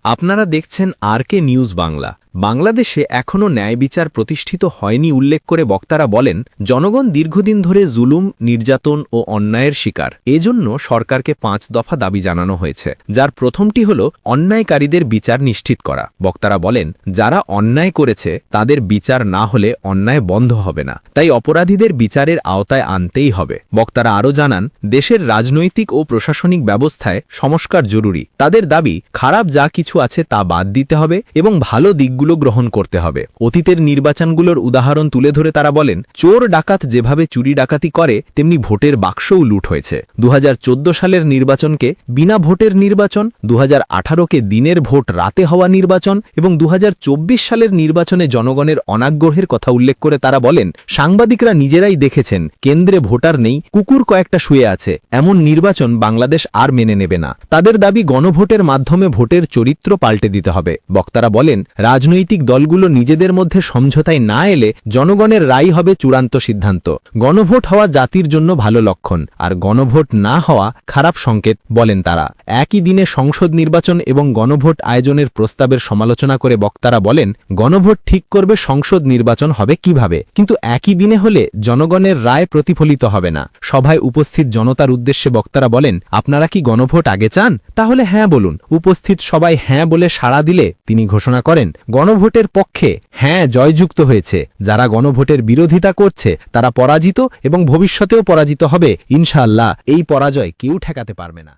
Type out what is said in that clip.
আপনারা দেখছেন আরকে নিউজ বাংলা। বাংলাদেশে এখনও ন্যায় বিচার প্রতিষ্ঠিত হয়নি উল্লেখ করে বক্তারা বলেন, জনগণ দীর্ঘদিন ধরে জুলুম, নির্যাতন ও অন্যায়ের শিকার। এজন্য সরকারকে 5 দফা দাবি জানানো হয়েছে, যার প্রথমটি হল অন্যায়কারীদের বিচার নিশ্চিত করা। বক্তারা বলেন, যারা অন্যায় করেছে তাদের বিচার না হলে অন্যায় বন্ধ হবে না, তাই অপরাধীদের বিচারের আওতায় আনতেই হবে। বক্তারা আরও জানান, দেশের রাজনৈতিক ও প্রশাসনিক ব্যবস্থায় সংস্কার জরুরি। তাদের দাবি, খারাপ যা কিছু আছে তা বাদ দিতে হবে এবং ভালো দিকগুলো গ্রহণ করতে হবে। অতীতের নির্বাচনগুলোর উদাহরণ তুলে ধরে তারা বলেন, চোর ডাকাত যেভাবে চুরি ডাকাতি করে তেমনি ভোটের বাক্সও লুট হয়েছে। 2014 সালের নির্বাচনকে বিনা ভোটের নির্বাচন, 2018কে দিনের ভোট রাতে হওয়া নির্বাচন এবং 2024 সালের নির্বাচনে জনগণের অনাগ্রহের কথা উল্লেখ করে তারা বলেন, সাংবাদিকরা নিজেরাই দেখেছেন কেন্দ্রে ভোটার নেই, কুকুর কয়েকটা শুয়ে আছে। এমন নির্বাচন বাংলাদেশ আর মেনে নেবে না। তাদের দাবি, গণভোটের মাধ্যমে ভোটের চরিত্র পাল্টে দিতে হবে। বক্তারা বলেন, রাজনৈতিক দলগুলো নিজেদের মধ্যে সমঝোতায় না এলে জনগণের রায় হবে চূড়ান্ত সিদ্ধান্ত। গণভোট হওয়া জাতির জন্য ভালো লক্ষণ, আর গণভোট না হওয়া খারাপ সংকেত বলেন তারা। একই দিনে সংসদ নির্বাচন এবং গণভোট আয়োজনের প্রস্তাবের সমালোচনা করে বক্তারা বলেন, গণভোট ঠিক করবে সংসদ নির্বাচন হবে কিভাবে, কিন্তু একই দিনে হলে জনগণের রায় প্রতিফলিত হবে না। সভায় উপস্থিত জনতার উদ্দেশ্যে বক্তারা বলেন, আপনারা কি গণভোট আগে চান? তাহলে হ্যাঁ বলুন। উপস্থিত সবাই হ্যাঁ বলে সাড়া দিলে তিনি ঘোষণা করেন, গণভোটের পক্ষে হ্যাঁ জয়যুক্ত হয়েছে। যারা গণভোটের বিরোধিতা করছে তারা পরাজিত এবং ভবিষ্যতেও পরাজিত হবে। ইনশাআল্লাহ এই পরাজয় কেউ ঠেকাতে পারবে না।